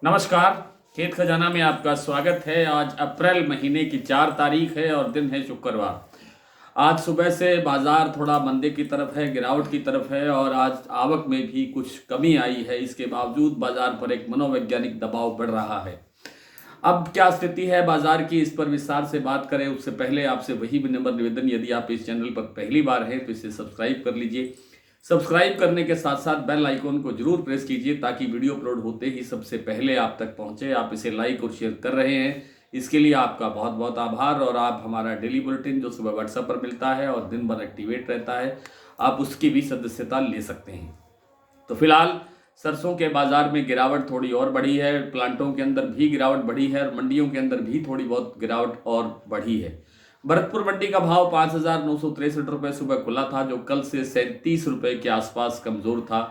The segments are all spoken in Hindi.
नमस्कार। खेत खजाना में आपका स्वागत है। आज अप्रैल महीने की 4 तारीख है और दिन है शुक्रवार। आज सुबह से बाजार थोड़ा मंदे की तरफ है, गिरावट की तरफ है और आज आवक में भी कुछ कमी आई है। इसके बावजूद बाजार पर एक मनोवैज्ञानिक दबाव बढ़ रहा है। अब क्या स्थिति है बाजार की, इस पर विस्तार से बात करें उससे पहले आपसे वही विनम्र निवेदन, यदि आप इस चैनल पर पहली बार हैं तो इसे सब्सक्राइब कर लीजिए। सब्सक्राइब करने के साथ साथ बेल आइकॉन को जरूर प्रेस कीजिए ताकि वीडियो अपलोड होते ही सबसे पहले आप तक पहुंचे। आप इसे लाइक और शेयर कर रहे हैं, इसके लिए आपका बहुत बहुत आभार। और आप हमारा डेली बुलेटिन जो सुबह व्हाट्सएप पर मिलता है और दिन भर एक्टिवेट रहता है, आप उसकी भी सदस्यता ले सकते हैं। तो फिलहाल सरसों के बाजार में गिरावट थोड़ी और बढ़ी है, प्लांटों के अंदर भी गिरावट बढ़ी है और मंडियों के अंदर भी थोड़ी बहुत गिरावट और बढ़ी है। भरतपुर मंडी का भाव 5,963 रुपये सुबह खुला था, जो कल से 37 रुपये के आसपास कमजोर था,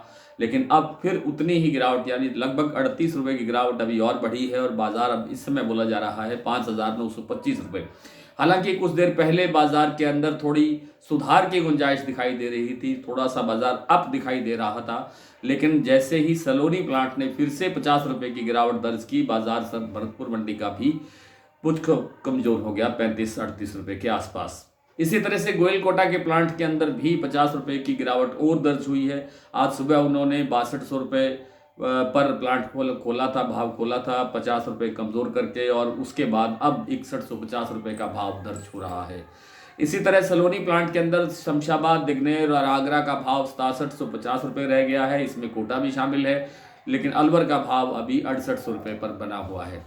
लेकिन अब फिर उतनी ही गिरावट यानी लगभग 38 रुपये की गिरावट अभी और बढ़ी है और बाजार अब इस समय बोला जा रहा है 5,925 रुपये। हालांकि कुछ देर पहले बाजार के अंदर थोड़ी सुधार की गुंजाइश दिखाई दे रही थी, थोड़ा सा बाजार अप दिखाई दे रहा था, लेकिन जैसे ही सलोनी प्लांट ने फिर से 50 रुपये की गिरावट दर्ज की, बाजार भरतपुर मंडी का भी कुछ कमजोर हो गया 35-38 रुपये के आसपास। इसी तरह से गोयलकोटा के प्लांट के अंदर भी 50 रुपये की गिरावट और दर्ज हुई है। आज सुबह उन्होंने 6200 रुपये पर प्लांट खोला था, भाव खोला था 50 रुपये कमजोर करके, और उसके बाद अब 6150 रुपये का भाव दर्ज हो रहा है। इसी तरह सलोनी प्लांट के अंदर शमशाबाद, दिग्नेर और आगरा का भाव 6750 रुपये रह गया है, इसमें कोटा भी शामिल है, लेकिन अलवर का भाव अभी 6800 रुपये पर बना हुआ है।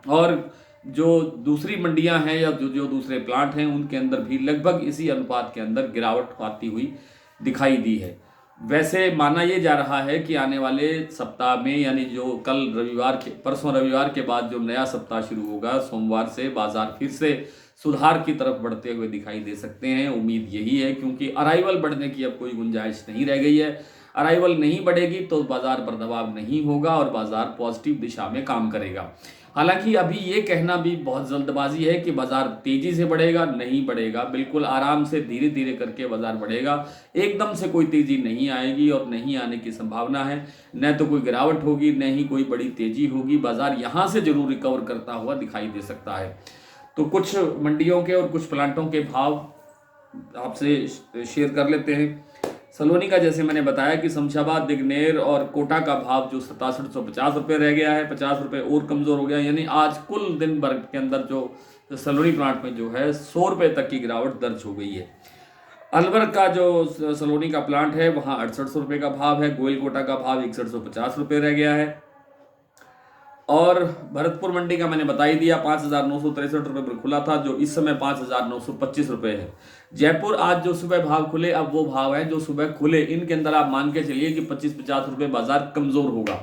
और जो दूसरी मंडियां हैं या जो दूसरे प्लांट हैं उनके अंदर भी लगभग इसी अनुपात के अंदर गिरावट आती हुई दिखाई दी है। वैसे माना यह जा रहा है कि आने वाले सप्ताह में, यानी जो कल रविवार के परसों रविवार के बाद जो नया सप्ताह शुरू होगा, सोमवार से बाजार फिर से सुधार की तरफ बढ़ते हुए दिखाई दे सकते हैं। उम्मीद यही है, क्योंकि अराइवल बढ़ने की अब कोई गुंजाइश नहीं रह गई है। अराइवल नहीं बढ़ेगी तो बाजार पर दबाव नहीं होगा और बाजार पॉजिटिव दिशा में काम करेगा। हालांकि अभी ये कहना भी बहुत जल्दबाजी है कि बाजार तेजी से बढ़ेगा, नहीं बढ़ेगा। बिल्कुल आराम से धीरे धीरे करके बाजार बढ़ेगा, एकदम से कोई तेजी नहीं आएगी और नहीं आने की संभावना है। न तो कोई गिरावट होगी, न ही कोई बड़ी तेजी होगी। बाजार यहाँ से जरूर रिकवर करता हुआ दिखाई दे सकता है। तो कुछ मंडियों के और कुछ प्लांटों के भाव आपसे शेयर कर लेते हैं। सलोनी का जैसे मैंने बताया कि शमशाबाद, दिग्नेर और कोटा का भाव जो 6750 रुपये रह गया है, 50 रुपये और कमजोर हो गया। यानी आज कुल दिन भर के अंदर जो सलोनी प्लांट में जो है 100 रुपये तक की गिरावट दर्ज हो गई है। अलवर का जो सलोनी का प्लांट है वहाँ 6800 रुपये का भाव है, गोयलकोटा का भाव 6150 रुपये रह गया है। और भरतपुर मंडी का मैंने बता ही दिया, 5,963 रुपये पर खुला था, जो इस समय 5,925 रुपये है। जयपुर आज जो सुबह भाव खुले, अब वो भाव है जो सुबह खुले, इनके अंदर आप मान के चलिए कि 25-50 रुपये बाजार कमजोर होगा।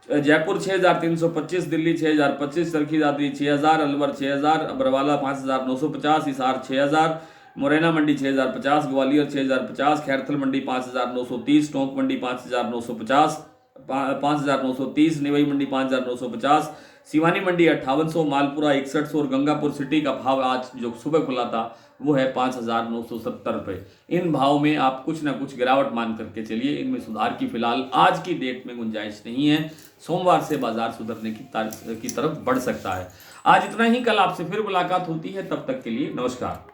जयपुर 6,325, दिल्ली 6,025, चरखी दादरी 6,000, अलवर 6,000, अबरवाला 5,950, हिसार 6,000, मुरैना मंडी 6,050, ग्वालियर 6,050, खैरथल मंडी 5,930, टोंक मंडी 5,950, 5,930, निवई मंडी 5,950, सिवानी मंडी 5800, मालपुरा 6100 और गंगापुर सिटी का भाव आज जो सुबह खुला था वो है 5,970 रुपये। इन भाव में आप कुछ ना कुछ गिरावट मान करके चलिए, इनमें सुधार की फिलहाल आज की डेट में गुंजाइश नहीं है। सोमवार से बाजार सुधरने की तरफ बढ़ सकता है। आज इतना ही, कल आपसे फिर मुलाकात होती है, तब तक के लिए नमस्कार।